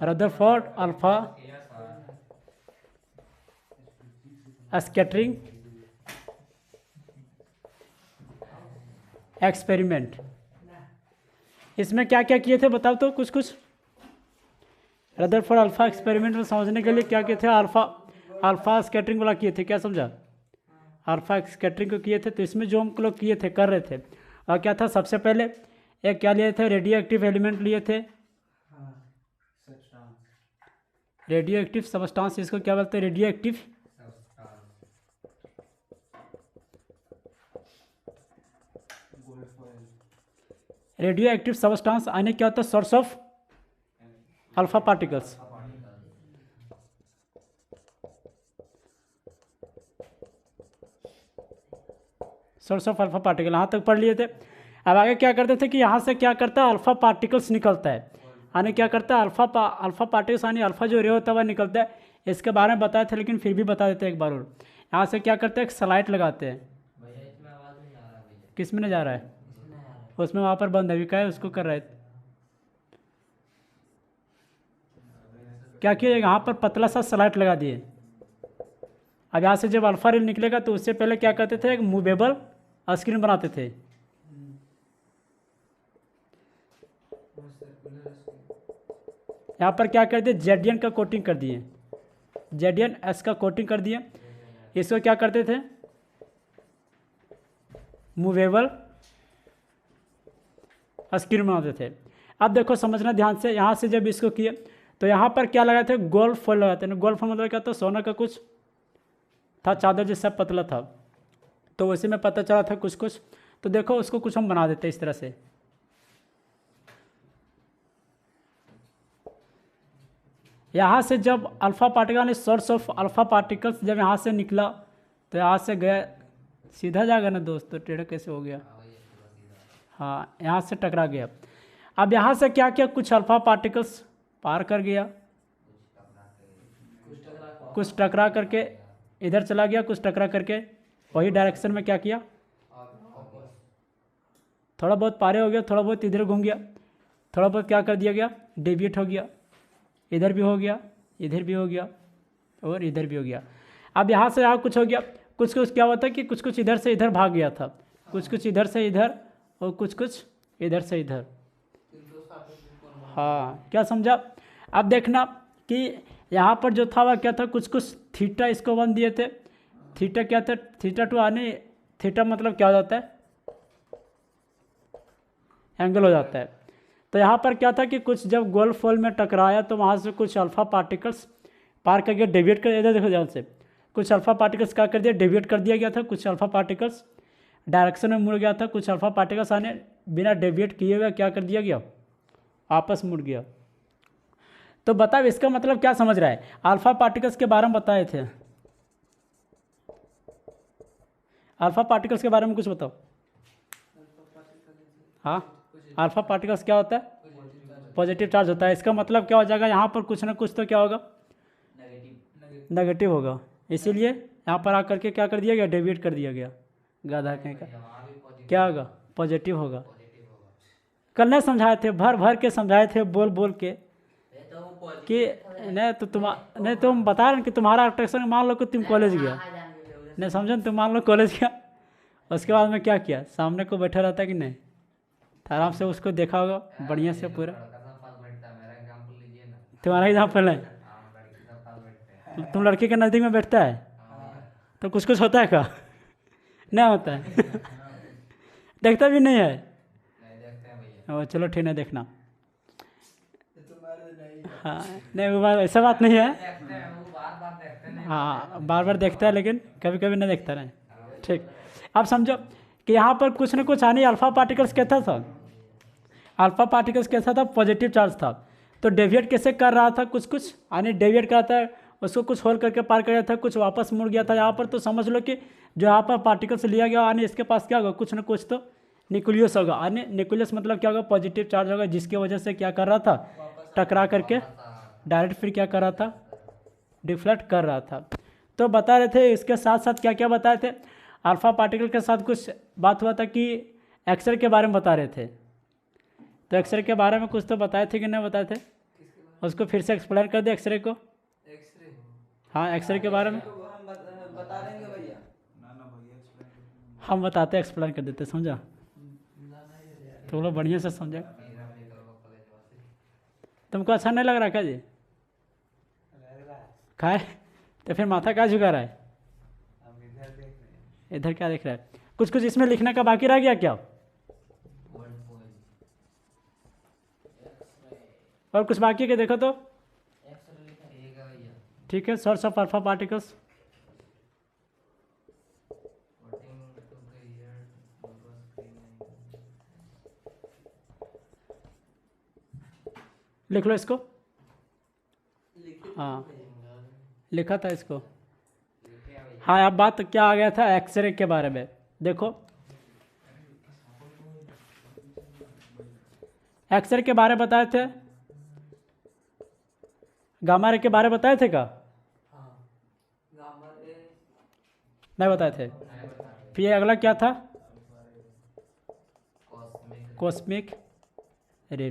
Rutherford alpha scattering experiment. इसमें क्या क्या किए थे बताओ तो कुछ कुछ। रदरफोर्ड अल्फा एक्सपेरिमेंट में समझने के लिए क्या किए थे? अल्फा स्कैटरिंग वाला किए थे, क्या समझा? अल्फा स्कैटरिंग को किए थे। तो इसमें जो हम लोग किए थे, कर रहे थे, और क्या था? सबसे पहले एक क्या लिए थे? रेडियो एक्टिव एलिमेंट लिए थे, रेडियो एक्टिव सबस्टांस। इसको क्या बोलते हैं? Radio active substance. आने क्या होता है? Source of alpha particles. Source of alpha particle यहाँ तक पढ़ लिए थे। अब आगे क्या करते थे कि यहाँ से क्या करता है? अल्फा पार्टिकल्स निकलता है। यानी क्या करता है? अल्फा पार्टिकल्स यानी अल्फा जो रे होता है वह निकलता है। इसके बारे में बताए थे, लेकिन फिर भी बता देते हैं एक बार और। यहाँ से क्या करते हैं? एक स्लाइड लगाते हैं। किस में नहीं जा रहा है? उसमें वहाँ पर बंद है, अभी क्या है उसको कर रहे थे। क्या किया? यहाँ पर पतला सा स्लाइड लगा दिए। अब यहाँ से जब अल्फा रे निकलेगा तो उससे पहले क्या करते थे? एक मूवेबल स्क्रीन बनाते थे। यहाँ पर क्या कर दिए? जेडियन का कोटिंग कर दिए, जेडियन एस का कोटिंग कर दिए। इसको क्या करते थे? मूवेबल स्क्रीन बनाते थे। अब देखो समझना ध्यान से, यहाँ से जब इसको किए तो यहाँ पर क्या लगाए थे? गोल्ड फॉइल लगाते हैं। गोल्ड फॉइल मतलब क्या था? सोना का कुछ था, चादर जैसा पतला था, तो उसी में पता चला था कुछ कुछ। तो देखो उसको कुछ हम बना देते हैं इस तरह से। यहाँ से जब alpha particle, source of alpha particles जब यहाँ से निकला तो यहाँ से गया, सीधा जाएगा ना दोस्त, तो टेढ़ा कैसे हो गया? हाँ, यहाँ से टकरा गया। अब यहाँ से क्या किया? कुछ अल्फा पार्टिकल्स पार कर गया, कुछ टकरा करके इधर चला गया, कुछ टकरा करके वही डायरेक्शन में क्या किया? थोड़ा बहुत पारे हो गया, थोड़ा बहुत इधर घूम गया, थोड़ा बहुत क्या कर दिया गया? डेविएट हो गया। इधर भी हो गया, इधर भी हो गया, और इधर भी हो गया। अब यहाँ से यहाँ कुछ हो गया, कुछ कुछ क्या होता है कि कुछ कुछ इधर से इधर भाग गया था, कुछ कुछ इधर से इधर, और कुछ कुछ इधर से इधर। हाँ, क्या समझा? अब देखना कि यहाँ पर जो था वह क्या था? कुछ कुछ थीटा इसको वन दिए थे। थीटा क्या था? थीटा टू आने, थीटा मतलब क्या हो जाता है? एंगल हो जाता है। तो यहाँ पर क्या था कि कुछ जब गोल्ड फॉइल में टकराया तो वहाँ से कुछ अल्फा पार्टिकल्स पार करके डेविएट कर, इधर देखो ध्यान से, कुछ अल्फा पार्टिकल्स क्या कर दिया? डेविएट कर दिया गया था। कुछ अल्फा पार्टिकल्स डायरेक्शन में मुड़ गया था, कुछ अल्फा पार्टिकल्स आने बिना डेविएट किए हुए क्या कर दिया गया? आपस मुड़ गया। तो बताओ इसका मतलब क्या समझ रहा है? अल्फा पार्टिकल्स के बारे में बताए थे, अल्फा पार्टिकल्स के बारे में कुछ बताओ। हाँ, अल्फा पार्टिकल्स क्या होता है? पॉजिटिव चार्ज होता है। इसका मतलब क्या हो जाएगा? यहाँ पर कुछ ना कुछ तो क्या होगा? नेगेटिव होगा। इसीलिए यहाँ पर आकर के क्या कर दिया गया? डेविएट कर दिया गया। गाधा कहीं का क्या होगा? पॉजिटिव होगा। कल नहीं समझाए थे? भर भर के समझाए थे, बोल बोल के कि नहीं तो नहीं, तुम बता रहे कि तुम्हारा अट्रैक्शन, मान लो कि तुम कॉलेज गया, नहीं समझो, तुम मान लो कॉलेज गया, उसके बाद में क्या किया? सामने को बैठा रहता कि नहीं? तो आराम से उसको देखा होगा बढ़िया से पूरा। तुम्हारा एग्जाम्पल है, तुम लड़की के नज़दीक में बैठता है तो कुछ कुछ होता है क्या? नहीं होता है। देखता भी नहीं है। चलो ठीक है, देखना। हाँ, नहीं वो बात, ऐसा बात नहीं है। हाँ, बार बार देखता है, लेकिन कभी कभी नहीं देखता नहीं। ठीक, अब समझो कि यहाँ पर कुछ ना कुछ आने अल्फा पार्टिकल्स कैसा था? अल्फा पार्टिकल्स कैसा था? पॉजिटिव चार्ज था। तो डेविएट कैसे कर रहा था? कुछ कुछ आने डेविएट करता है, उसको कुछ होल करके पार कर रहा था, कुछ वापस मुड़ गया था यहाँ पर। तो समझ लो कि जो यहाँ पर पार्टिकल्स लिया गया आने, इसके पास क्या होगा? कुछ ना कुछ तो न्यूक्लियस होगा। आने न्यूक्लियस मतलब क्या होगा? पॉजिटिव चार्ज होगा, जिसकी वजह से क्या कर रहा था? टकरा करके डायरेक्ट फिर क्या कर रहा था? डिफ्लेक्ट कर रहा था। तो बता रहे थे इसके साथ साथ क्या क्या बताए थे? अल्फा पार्टिकल के साथ कुछ बात हुआ था कि एक्सरे के बारे में बता रहे थे। तो एक्सरे के बारे में कुछ तो बताए थे कि नहीं बताए थे? उसको फिर से एक्सप्लेन कर दे एक्सरे को। एक्सरे, हाँ एक्सरे के बारे में तो हम बता देंगे भैया। हम बताते एक्सप्लेन कर देते, समझा? तो लोग बढ़िया से समझे। तुमको अच्छा नहीं लग रहा क्या जी? खाए तो फिर माथा क्या झुका रहा है? इधर क्या देख रहा है? कुछ कुछ इसमें लिखने का बाकी रह गया क्या? और कुछ बाकी है क्या? देखो तो। ठीक है, सोर्स ऑफ अल्फा पार्टिकल्स। लिख लो इसको। हाँ लिखा था इसको। हाँ, अब बात क्या आ गया था एक्सरे के बारे में। देखो एक्सरे के बारे में बताए थे, गामा रे के बारे में बताए थे क्या? नहीं बताए थे। फिर ये अगला क्या था? कॉस्मिक रे।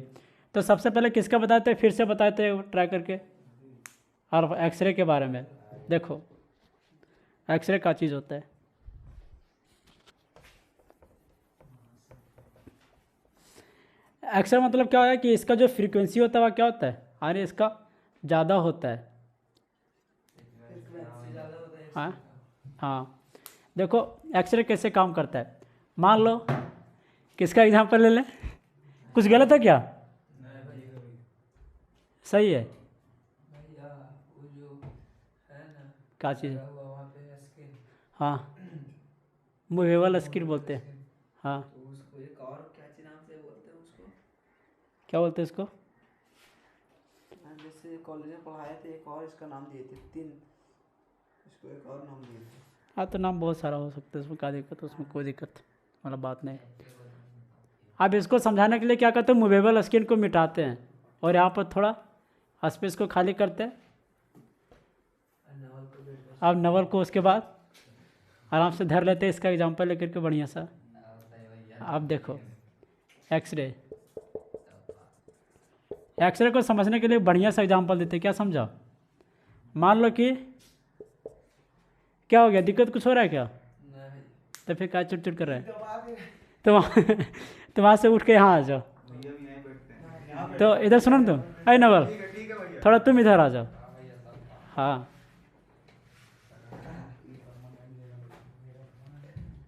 तो सबसे पहले किसका बताए थे, फिर से बताए थे ट्राई करके, और एक्सरे के बारे में। देखो एक्सरे क्या चीज़ होता है। एक्सरे मतलब क्या है कि इसका जो फ्रीक्वेंसी होता है वह क्या होता है, यानी इसका ज़्यादा होता है। हाँ हाँ, देखो एक्सरे कैसे काम करता है। मान लो किसका एग्जांपल ले लें, कुछ गलत है क्या? सही है। क्या चीज़? हाँ मूवेबल स्क्रीन बोलते हैं। हाँ तो उसको एक और क्या चीज नाम से बोलते हैं उसको? क्या बोलते हैं इसको? जैसे कॉलेज में पढ़ाए थे, एक और इसका नाम दिए थे, 3 इसको एक और नाम दिए थे। हाँ तो नाम बहुत सारा हो सकता है, उसमें क्या दिक्कत है? उसमें कोई दिक्कत मतलब बात नहीं। अब इसको समझाने के लिए क्या करते हैं, मूवेबल स्क्रीन को मिटाते हैं और यहाँ पर थोड़ा स्पेस को खाली करते हैं। अब नवल को उसके बाद आराम से धर लेते हैं, इसका एग्जांपल लेकर के बढ़िया सा। अब देखो एक्सरे, एक्सरे को समझने के लिए बढ़िया सा एग्जांपल देते हैं। क्या समझा? मान लो कि क्या हो गया, दिक्कत कुछ हो रहा है क्या? तो फिर क्या चिड़चिड़ कर रहा है? तो वहाँ से उठ के यहाँ आ जाओ। तो इधर सुनो ना तुम, अरे नवल थोड़ा तुम इधर आ जाओ। हाँ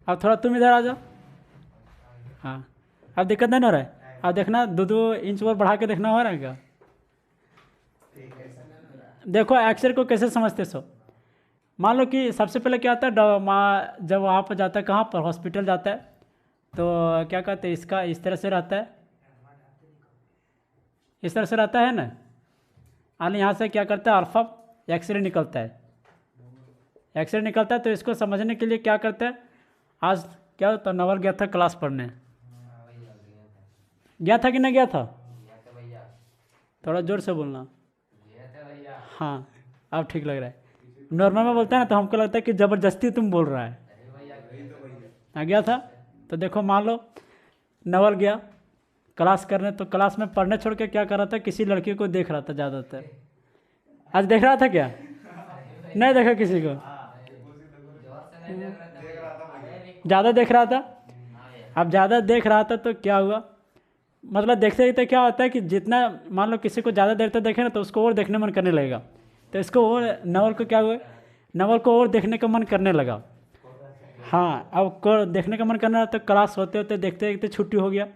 अब थोड़ा तुम इधर आ जाओ। हाँ अब दिक्कत नहीं हो रहा है? अब देखना 2-2 इंच और बढ़ा के देखना हो रहा है क्या? देखो एक्सरे को कैसे समझते सो। मान लो कि सबसे पहले क्या आता है, जब वहाँ पर जाता है, कहाँ पर, हॉस्पिटल जाता है, तो क्या कहते हैं, इसका इस तरह से रहता है, इस तरह से रहता है ना। यानी यहाँ से क्या करता है, अल्फा एक्सरे निकलता है। एक्सरे निकलता है तो इसको समझने के लिए क्या करते हैं, आज क्या तो नवल गया था क्लास पढ़ने, गया था कि नहीं गया था? थोड़ा जोर से बोलना। हाँ अब ठीक लग रहा है। नॉर्मल में बोलता है ना तो हमको लगता है कि ज़बरदस्ती तुम बोल रहा है। आ गया था। तो देखो मान लो नवल गया क्लास करने, तो क्लास में पढ़ने छोड़ के क्या कर रहा था, किसी लड़की को देख रहा था ज़्यादातर। आज देख रहा था क्या? नहीं देखा किसी को? ज़्यादा देख रहा था। अब ज़्यादा देख रहा था तो क्या हुआ, मतलब देखते देखते क्या होता है कि जितना मान लो किसी को ज़्यादा देर तक देखे ना तो उसको और देखने मन करने लगेगा। तो इसको और नवल को क्या हुआ, नवल को और देखने का मन करने लगा। हाँ अब को देखने का मन करना, तो क्लास होते होते देखते देखते छुट्टी हो गया।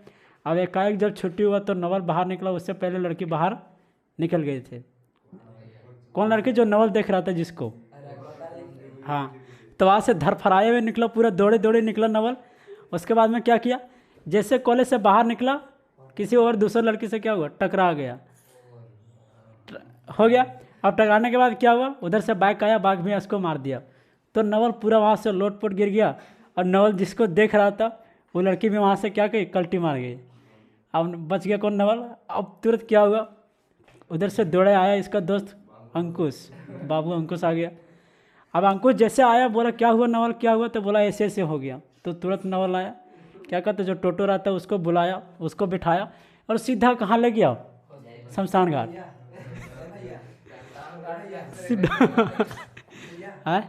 अब एकाएक जब छुट्टी हुआ तो नवल बाहर निकला, उससे पहले लड़की बाहर निकल गए थे। कौन लड़की? जो नवल देख रहा था जिसको। हाँ तो वहाँ से धरफराए हुए निकला, पूरा दौड़े दौड़े निकला नवल। उसके बाद में क्या किया, जैसे कॉलेज से बाहर निकला किसी और दूसरे लड़की से क्या हुआ, टकरा गया। हो गया। अब टकराने के बाद क्या हुआ, उधर से बाइक आया, बाइक भी उसको मार दिया। तो नवल पूरा वहाँ से लोटपोट गिर गया, और नवल जिसको देख रहा था वो लड़की भी वहाँ से क्या गई, कल्टी मार गई। अब बच गया कौन, नवल। अब तुरंत क्या हुआ, उधर से दौड़े आया इसका दोस्त अंकुश, बाबू अंकुश आ गया। अब अंकुश जैसे आया, बोला क्या हुआ नवल, क्या हुआ? तो बोला ऐसे ऐसे हो गया। तो तुरंत नवल आया, क्या कहते जो टोटो रहता है उसको बुलाया, उसको बिठाया, और सीधा कहाँ ले गया, शमशान घाट। भैया सीधा है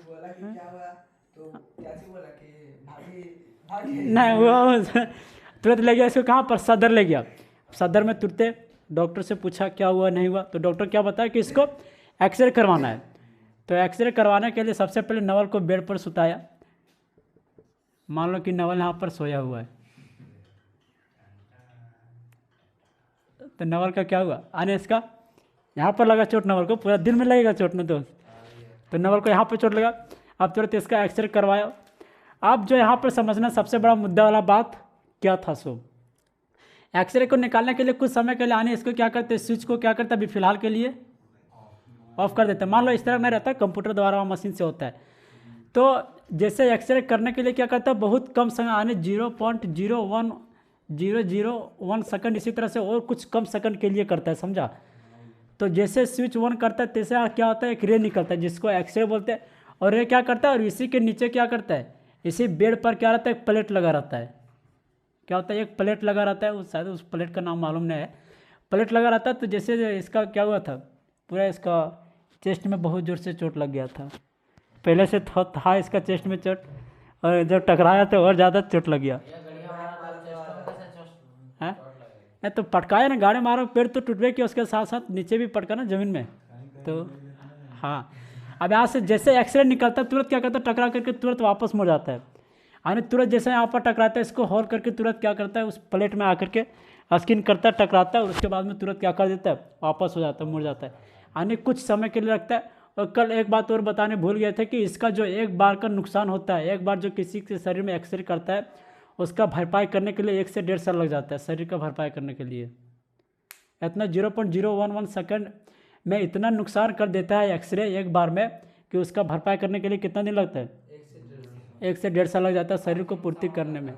बोला कि क्या हुआ, तो कैसे बोला कि भाभी भाग गई। नहीं वो तुरंत ले गया इसको कहाँ पर, सदर ले गया। सदर में तुरते डॉक्टर से पूछा क्या हुआ नहीं हुआ, तो डॉक्टर क्या बताया कि इसको एक्सरे करवाना है। तो एक्सरे करवाने के लिए सबसे पहले नवल को बेड पर सुताया। मान लो कि नवल यहाँ पर सोया हुआ है, तो नवल का क्या हुआ, आने इसका यहाँ पर लगा चोट, नवल को पूरा दिन में लगेगा चोट में दोस्त, तो नवल को यहाँ पर चोट लगा। अब तुरंत इसका एक्सरे करवाया। अब जो यहाँ पर समझना सबसे बड़ा मुद्दा वाला बात क्या था, सो एक्सरे को निकालने के लिए कुछ समय के लिए आने इसको क्या करते, स्विच को क्या करते, अभी फिलहाल के लिए ऑफ कर देते हैं। मान लो इस तरह नहीं रहता, कंप्यूटर द्वारा मशीन से होता है। तो जैसे एक्सरे करने के लिए क्या करता है, बहुत कम समय आने 0.01001 सेकंड, इसी तरह से और कुछ कम सेकंड के लिए करता है, समझा। तो जैसे स्विच ऑन करता है तैसे क्या होता है, एक रे निकलता है जिसको एक्सरे बोलते हैं। और रे क्या करता है, और इसी के नीचे क्या करता है, इसी बेड पर क्या रहता है, एक प्लेट लगा रहता है। क्या होता है, एक प्लेट लगा रहता है, शायद उस प्लेट का नाम मालूम नहीं है, प्लेट लगा रहता है। तो जैसे इसका क्या हुआ था, पूरा इसका चेस्ट में बहुत ज़ोर से चोट लग गया था, पहले से था इसका चेस्ट में चोट, और जब टकराया तो और ज़्यादा चोट लग गया है। नहीं तो पटकाया ना, गाड़ी मारो, पेड़ तो टूट गया, उसके साथ साथ नीचे भी पटका ना ज़मीन में। तो हाँ, अब यहाँ से जैसे एक्सरे निकलता है तुरंत क्या करता है, टकरा करके तुरंत वापस मुड़ जाता है। यानी तुरंत जैसे यहाँ पर टकराता है, इसको होल करके तुरंत क्या करता है, उस प्लेट में आकर के स्किन करता है, टकराता है, और उसके बाद में तुरंत क्या कर देता है, वापस हो जाता है, मुड़ जाता है। यानी कुछ समय के लिए रखता है। और कल एक बात और बताने भूल गए थे कि इसका जो एक बार का नुकसान होता है, एक बार जो किसी के शरीर में एक्सरे करता है, उसका भरपाई करने के लिए 1 से 1.5 साल लग जाता है, शरीर का भरपाई करने के लिए। इतना 0.011 सेकंड में इतना नुकसान कर देता है एक्सरे एक बार में, कि उसका भरपाई करने के लिए कितना दिन लगता है, 1 से 1.5 साल लग जाता है शरीर को पूर्ति करने में।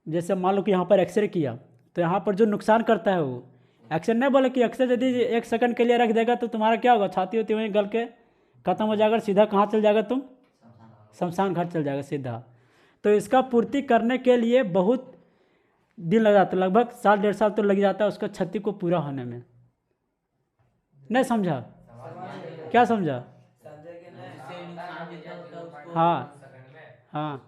जैसे मान लो कि यहाँ पर एक्सरे किया, तो यहाँ पर जो नुकसान करता है वो एक्सरे नहीं बोले कि एक्सरे यदि 1 सेकंड के लिए रख देगा तो तुम्हारा क्या होगा, छाती होती वहीं गल के खत्म हो जाएगा, सीधा कहाँ चल जाएगा तुम, शमशान घाट चल जाएगा सीधा। तो इसका पूर्ति करने के लिए बहुत दिन लग जाता है, लगभग 1 साल 1.5 साल तो लग जाता है उसका क्षति को पूरा होने में। नहीं समझा, क्या समझा, हाँ हाँ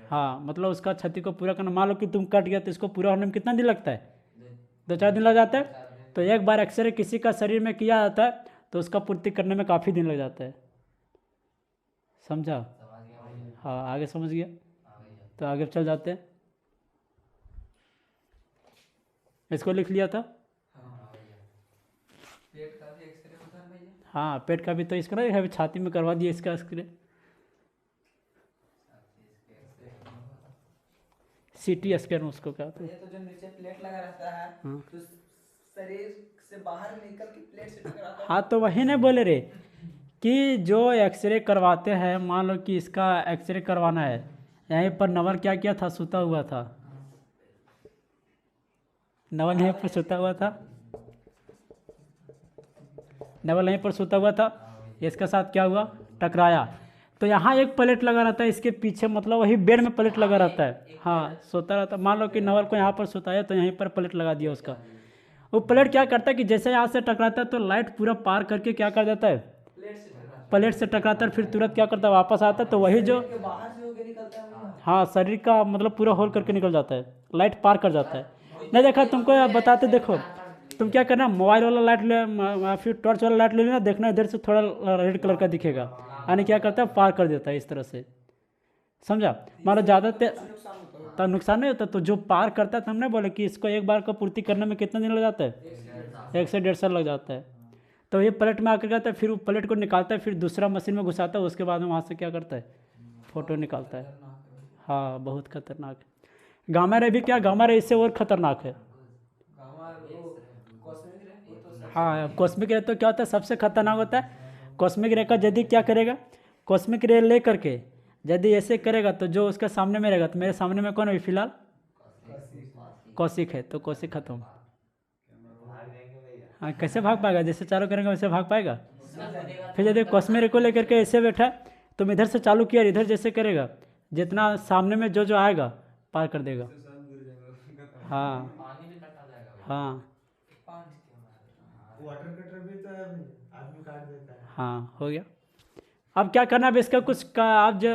हाँ, मतलब उसका क्षति को पूरा करना, मान लो कि तुम कट गया तो इसको पूरा होने में कितना दिन लगता है, 2-4 दिन लग जाता है। तो एक बार एक्सरे किसी का शरीर में किया जाता है तो उसका पूर्ति करने में काफ़ी दिन लग जाता है, समझा। हाँ आगे समझ गया, तो आगे चल जाते हैं। इसको लिख लिया था, पेट का भी एक्सरे होता है भैया। हाँ पेट का भी तो इसका ना अभी छाती में करवा दिया इसका एक्सरे, CT स्कैन उसको क्या होता है। ये तो जो नीचे प्लेट लगा रहता है, हाँ। तो शरीर से बाहर निकल के प्लेट से टकराता है। हाँ तो वही नहीं बोले रे कि जो एक्सरे करवाते हैं, मान लो कि इसका एक्सरे करवाना है, यहीं पर नवल क्या किया था, सुता हुआ था, नवल यहीं पर सुता हुआ था, नवल यहीं पर सुता हुआ था, इसके साथ क्या हुआ, टकराया। तो यहाँ एक प्लेट लगा रहता है इसके पीछे, मतलब वही बेड में प्लेट लगा रहता है, हाँ सोता रहता है। मान लो कि नवल को यहाँ पर सुताया तो यहीं पर प्लेट लगा दिया उसका। वो प्लेट क्या करता है कि जैसे यहाँ से टकराता है तो लाइट पूरा पार करके क्या कर देता है, प्लेट से टकराता है, फिर तुरंत क्या करता है, वापस आता है। तो वही जो बाहर से होके निकलता है भैया। हाँ शरीर का मतलब पूरा होल करके निकल जाता है, लाइट पार कर जाता है। नहीं देखा तुमको बताते, देखो तुम क्या करना, मोबाइल वाला लाइट ले, फिर टॉर्च वाला लाइट ले लेना, देखना इधर से थोड़ा रेड कलर का दिखेगा, यानी क्या करता है, पार कर देता है इस तरह से, समझा। मान लो ज़्यादा तो नुकसान नहीं होता। तो जो पार करता है, तो हमने बोले कि इसको एक बार का पूर्ति करने में कितना दिन लग जाता है, 1 से 1.5 साल लग जाता है। तो ये प्लेट में आकर जाता है, फिर वो प्लेट को निकालता है, फिर दूसरा मशीन में घुसाता है, उसके बाद में वहाँ से क्या करता है, फोटो निकालता है। हाँ बहुत खतरनाक है। गामा रे भी क्या, गामा रे इससे और खतरनाक है। हाँ कॉस्मिक रे तो क्या होता है, सबसे खतरनाक होता है। कॉस्मिक रे का यदि क्या करेगा, कॉस्मिक रे ले करके यदि ऐसे करेगा तो जो उसके सामने में रहेगा, तो मेरे सामने में कौन है फिलहाल, कौशिक है, तो कौशिक खत्म। हाँ कैसे भाग पाएगा, जैसे चालू करेंगे वैसे भाग पाएगा। फिर यदि कॉस्मिक रे को लेकर के ऐसे बैठा, तुम इधर से चालू किया, इधर जैसे करेगा, जितना सामने में जो आएगा पार कर देगा। हाँ हाँ वाटर कटर भी तो है भाई, आदमी काट देता है। हाँ, हो गया। अब क्या करना है, अब इसका कुछ का आप जो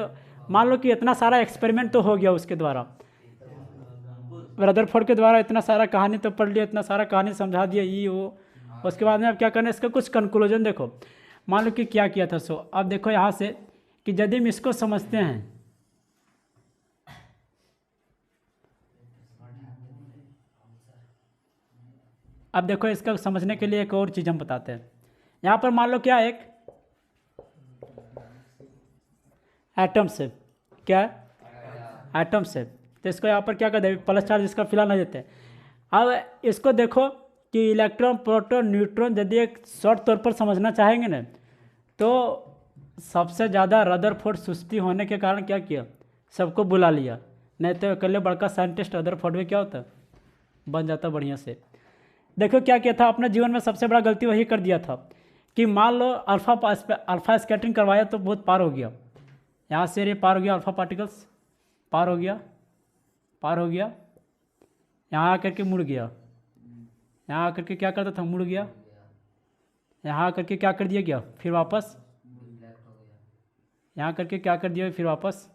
मान लो कि इतना सारा एक्सपेरिमेंट तो हो गया उसके द्वारा, रदरफोर्ड के द्वारा इतना सारा कहानी तो पढ़ लिया, इतना सारा कहानी समझा दिया ये वो। उसके बाद में अब क्या करना है, इसका कुछ कंक्लूजन देखो। मान लो कि क्या किया था। सो अब देखो यहाँ से कि यदि हम इसको समझते हैं, अब देखो इसका समझने के लिए एक और चीज़ हम बताते हैं। यहाँ पर मान लो क्या एक एटम्स है, क्या है एटम्स है, तो इसको यहाँ पर क्या कर दे, प्लस चार्ज इसका फिलहाल नहीं देते। अब इसको देखो कि इलेक्ट्रॉन प्रोटॉन न्यूट्रॉन यदि एक शॉर्ट तौर पर समझना चाहेंगे ना, तो सबसे ज़्यादा रदरफोर्ड सुस्ती होने के कारण क्या किया, सबको बुला लिया, नहीं तो अकेले बड़का साइंटिस्ट रदरफोर्ड में क्या होता, बन जाता बढ़िया से। देखो क्या किया था, अपने जीवन में सबसे बड़ा गलती वही कर दिया था कि मान लो अल्फा स्कैटरिंग करवाया तो बहुत पार हो गया, यहाँ से ये पार हो गया, अल्फा पार्टिकल्स पार हो गया, पार हो गया, यहाँ आकर के मुड़ गया, यहाँ आकर के क्या करता था, मुड़ गया, यहाँ आकर के क्या कर दिया गया, फिर वापस यहाँ करके क्या कर दिया, फिर वापस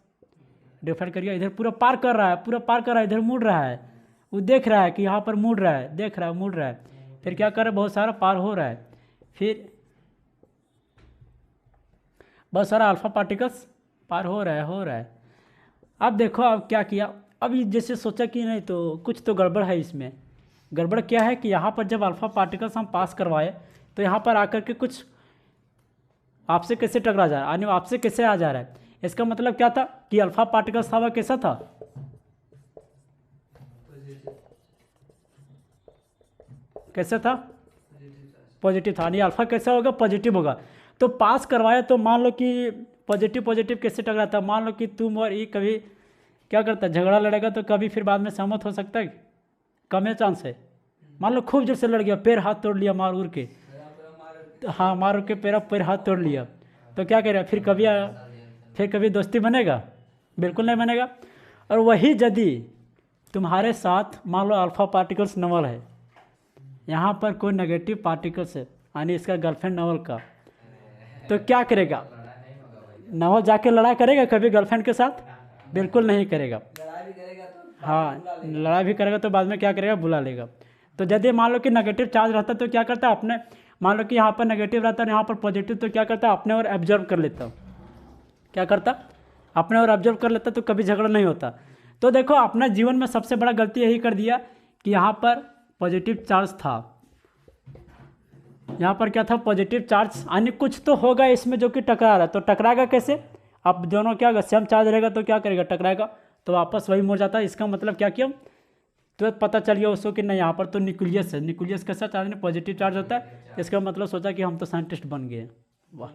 डिफेक्ट कर दिया, इधर पूरा पार कर रहा है, पूरा पार कर रहा है, इधर मुड़ रहा है, वो देख रहा है कि यहाँ पर मुड़ रहा है, देख रहा है मुड़ रहा है, फिर क्या कर रहा है, बहुत सारा पार हो रहा है, फिर बहुत सारा अल्फा पार्टिकल्स पार हो रहा है। अब देखो अब क्या किया, अब ये जैसे सोचा कि नहीं तो कुछ तो गड़बड़ है इसमें। गड़बड़ क्या है कि यहाँ पर जब अल्फा पार्टिकल्स हम पास करवाए तो यहाँ पर आकर के कुछ आपसे कैसे टकरा जा रहा है, यानी आपसे कैसे आ जा रहा है। इसका मतलब क्या था कि अल्फा पार्टिकल्स था वह कैसा था, कैसा था, पॉजिटिव था, यानी अल्फा कैसा होगा, पॉजिटिव होगा। तो पास करवाया तो मान लो कि पॉजिटिव पॉजिटिव कैसे टकराता, मान लो कि तुम और ये कभी क्या करता, झगड़ा लड़ेगा तो कभी फिर बाद में सहमत हो सकता है, कम है चांस है। मान लो खूब जोर से लड़ गया, पैर हाथ तोड़ लिया मार उड़ के, हाँ मार के पैर हाथ तोड़ लिया, तो क्या करेगा, फिर कभी दोस्ती बनेगा, बिल्कुल नहीं बनेगा। और वही यदि तुम्हारे साथ मान लो अल्फा पार्टिकल्स नवल है, यहाँ पर कोई नेगेटिव पार्टिकल्स है, यानी इसका गर्लफ्रेंड नवल का, तो क्या करेगा, नवल जाके लड़ाई करेगा कभी गर्लफ्रेंड के साथ, बिल्कुल नहीं करेगा। लड़ाई भी करेगा तो हाँ, लड़ाई भी करेगा तो बाद में क्या करेगा, बुला लेगा। तो यदि मान लो कि नेगेटिव चार्ज रहता तो क्या करता, अपने मान लो कि यहाँ पर नेगेटिव रहता है, यहाँ पर पॉजिटिव, तो क्या करता, अपने और एब्जॉर्व कर लेता, क्या करता, अपने और ऑब्जर्व कर लेता, तो कभी झगड़ा नहीं होता। तो देखो अपना जीवन में सबसे बड़ा गलती यही कर दिया कि यहाँ पर पॉजिटिव चार्ज था, यहाँ पर क्या था, पॉजिटिव चार्ज, यानी कुछ तो होगा इसमें जो कि टकरा रहा है। तो टकराएगा कैसे, अब दोनों क्या सेम चार्ज रहेगा तो क्या करेगा, टकराएगा तो वापस वही मुड़ जाता है। इसका मतलब क्या किया, तो पता चल गया उसको कि नहीं यहाँ पर तो न्यूक्लियस है, न्यूक्लियस कैसा चार्ज नहीं, पॉजिटिव चार्ज होता है। इसका मतलब सोचा कि हम तो साइंटिस्ट बन गए, वाह,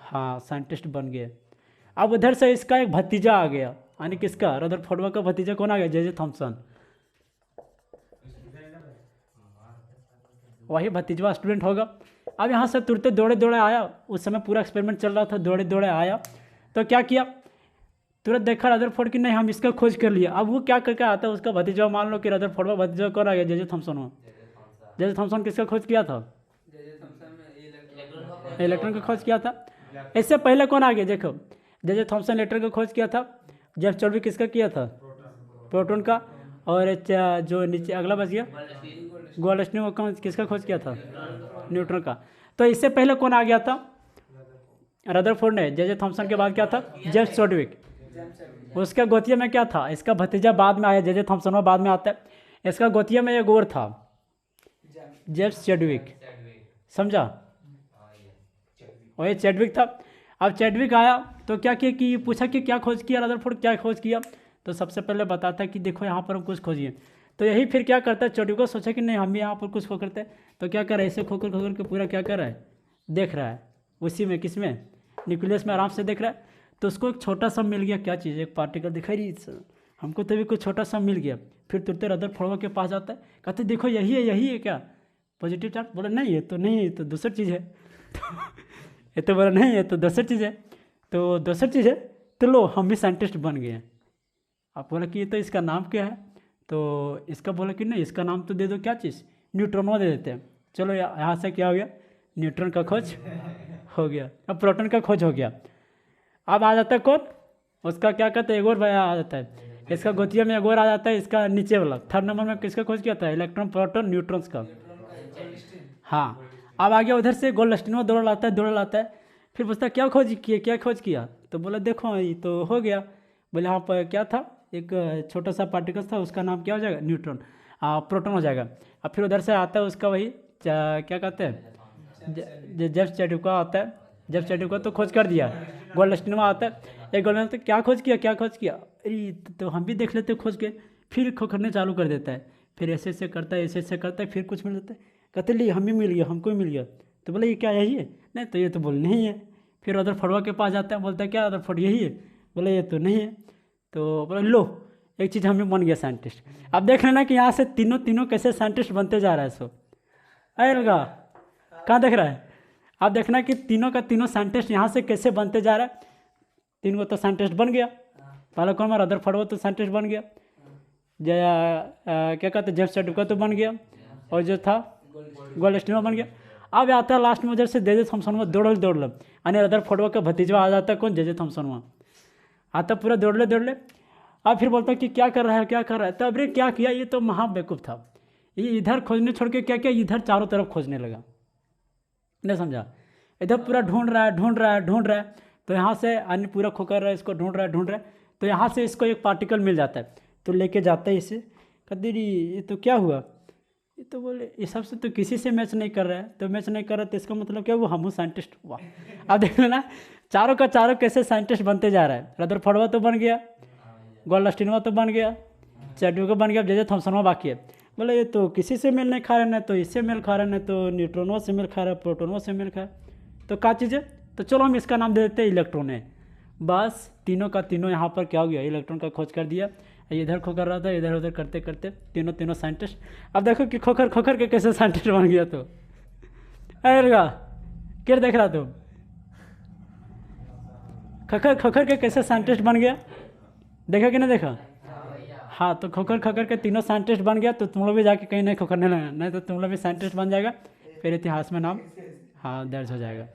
हाँ साइंटिस्ट बन गए। अब उधर से इसका एक भतीजा आ गया, यानी किसका, रदरफोर्ड का भतीजा कौन आ गया, जे थॉमसन, वही भतीजवा स्टूडेंट होगा। अब यहाँ से तुरंत दौड़े दौड़े आया, उस समय पूरा एक्सपेरिमेंट चल रहा था, दौड़े दौड़े आया तो क्या किया, तुरंत देखा रदरफोर्ड की नहीं हम इसका खोज कर लिया। अब वो क्या करके आता है, उसका भतीजा, मान लो कि रदरफोर्ड का भतीजा कौन आ गया, जे थॉमसन हो। जे थॉमसन किसका खोज किया था, इलेक्ट्रॉन का खोज किया था। इससे पहले कौन आ गया, देखो जे थॉमसन इलेक्ट्रॉन का खोज किया था, जेम्स चॉडविक किसका किया था, प्रोटॉन का, और जो नीचे अगला बच गया गोल्डस्टीन, वो कौन किसका खोज किया था, न्यूट्रॉन का। तो इससे पहले कौन आ गया था, रदरफोर्ड ने। जे थॉमसन के बाद क्या था, जेम्स चॉडविक। उसका गोतिया में क्या था, इसका भतीजा बाद में आया, जे थॉमसन में बाद में आता है। इसका गोतिया में एक और था, जेम्स चैडविक, समझा, वही चैडविक था। अब चैडविक आया तो क्या किया कि पूछा कि क्या खोज किया रदरफोर्ड, क्या खोज किया, तो सबसे पहले बताता है कि देखो यहाँ पर हम कुछ खोजिए। तो यही फिर क्या करता है, चैडविक को सोचा कि नहीं हम भी यहाँ पर कुछ खो करते हैं, तो क्या कर रहा है, ऐसे खोकर खोकर के पूरा क्या कर रहा है, देख रहा है, उसी में किसमें, न्यूक्लियस में आराम से देख रहा है। तो उसको एक छोटा सा मिल गया, क्या चीज़, एक पार्टिकल दिखाई रही हमको, तभी कुछ छोटा सा मिल गया। फिर तुरंत रदरफोर्ड के पास जाता है, कहते देखो यही है क्या, पॉजिटिव चार्ज, बोला नहीं ये तो नहीं, ये तो दूसरी चीज़ है। ये तो बोला नहीं ये तो दूसरी चीज़ है, तो दूसरी चीज़ है, तो लो हम भी साइंटिस्ट बन गए। आप बोला कि ये तो इसका नाम क्या है, तो इसका बोला कि नहीं, इसका नाम तो दे दो, क्या चीज़, न्यूट्रॉनवा दे देते हैं। चलो यहाँ से क्या हो गया, न्यूट्रॉन का खोज हो गया। अब प्रोटॉन का खोज हो गया। अब आ जाता है कौन, उसका क्या कहते हैं, एक और भैया आ जाता है, इसका गोतिया में एक और आ जाता है, इसका नीचे वाला 3rd नंबर में किसका खोज किया था, इलेक्ट्रॉन प्रोटॉन न्यूट्रॉन्स का। हाँ, अब आ गया उधर से गोल्डस्टीन दौड़ लाता है, फिर पूछता है क्या खोज किया, तो बोला देखो ये तो हो गया। बोले हाँ पर क्या था, एक छोटा सा पार्टिकल था, उसका नाम क्या हो जाएगा, न्यूट्रॉन, प्रोटॉन हो जाएगा। अब फिर उधर से आता है उसका वही क्या कहते हैं, जेम्स चैडविक आता है, जेम्स चैडविक तो खोज कर दिया। गोल्डस्टीन आता है, एक गोल्डस्टीन क्या खोज किया, अरे तो हम भी देख लेते खोज के, फिर खोखरने चालू कर देता है, फिर ऐसे करता है, फिर कुछ मिल जाता है, कहते लिए हमें मिल गया, हमको मिल गया। तो बोले ये क्या यही है, नहीं तो ये तो बोले नहीं है। फिर रदरफोर्ड के पास जाता है, बोलता है क्या रदरफोर्ड यही है, बोले ये तो नहीं है। तो बोले लो एक चीज़ हमें बन गया साइंटिस्ट। अब देख लेना कि यहाँ से तीनों कैसे साइंटिस्ट बनते जा रहा है। सो अरे लगा कहाँ देख रहा है, आप देखना कि तीनों का तीनों साइंटिस्ट यहाँ से कैसे बनते जा रहा है। 3 को तो साइंटिस्ट बन गया, पहले कौन मारा, रदरफोर्ड तो साइंटिस्ट बन गया, क्या कहते हैं जेम्स चैडविक तो बन गया, और जो था गोल्डस्टीन बन गया। अब आता है लास्ट में उधर से जे थॉमसन दौड़ लो, यानी रदरफोर्ड का भतीजा आ जाता है कौन, जे थॉमसन आता पूरा दौड़ ले। अब फिर बोलता है कि क्या कर रहा है, तो अरे क्या किया, ये तो महाबेवकूफ़ था, ये इधर खोजने छोड़ के क्या किया, इधर चारों तरफ खोजने लगा, नहीं समझा, इधर पूरा ढूंढ रहा है। तो यहाँ से अन्य पूरा खोकर रहा है, इसको ढूंढ रहा है। तो यहाँ से इसको एक पार्टिकल मिल जाता है, तो लेके जाता है इसे, कहते ये तो क्या हुआ, ये तो बोले इस सबसे तो किसी से मैच नहीं कर रहा है, तो मैच नहीं कर रहा, तो इसका मतलब क्या, वो हम साइंटिस्ट हुआ। अब देख लेना चारों का चारों कैसे साइंटिस्ट बनते जा रहा है। रदरफोर्ड तो बन गया, गोल्डस्टीन तो बन गया, चैडविक बन गया, जे थॉमसन बाकी है। बोले ये तो किसी से मेल नहीं खा रहा है, ना तो इससे मेल खा रहा है, ना तो न्यूट्रॉनों से मेल खा रहा है, प्रोटोनों से मेल खा रहा है, तो क्या चीज़ है, तो चलो हम इसका नाम दे देते हैं इलेक्ट्रॉन है। बस तीनों का तीनों यहाँ पर क्या हो गया, इलेक्ट्रॉन का खोज कर दिया। इधर खोकर रहा था, इधर उधर करते करते तीनों साइंटिस्ट। अब देखो कि खोकर के कैसे साइंटिस्ट बन गया। तो अरे क्या देख रहा तुम, खोकर के कैसे साइंटिस्ट बन गया, देखा कि नहीं देखा। हाँ, तो खोकर के तीनों साइंटिस्ट बन गया। तो तुम लोग भी जाके कहीं नहीं खोखरने लगा, नहीं तो तुम लोग भी साइंटिस्ट बन जाएगा, फिर इतिहास में नाम हाँ दर्ज हो जाएगा।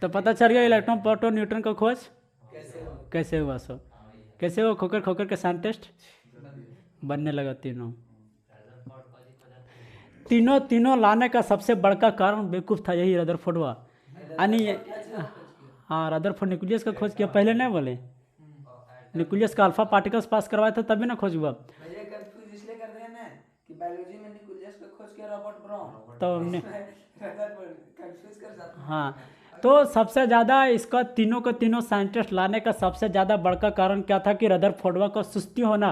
तो पता चल गया इलेक्ट्रॉन प्रोटॉन न्यूट्रॉन का खोज कैसे हुआ। सो कैसे वो खोकर के साइंटिस्ट बनने लगा। तीनों लाने का सबसे बड़का कारण बेवकूफ़ था यही रदरफोर्ड, यानी हाँ रदरफोर्ड न्यूक्लियस का खोज किया, पहले नहीं बोले न्यूक्लियस का अल्फा पार्टिकल्स पास करवाया था, तभी ना खोज हुआ। भैया कंफ्यूज इसलिए कर रहे हैं ना कि बायोलॉजी में न्यूक्लियस का खोज किया रॉबर्ट ब्राउन, तो हमने कंफ्यूज कर जाते हैं। हाँ, तो सबसे ज़्यादा इसका तीनों साइंटिस्ट लाने का सबसे ज़्यादा बड़का कारण क्या था कि रदरफोर्ड का सुस्ती होना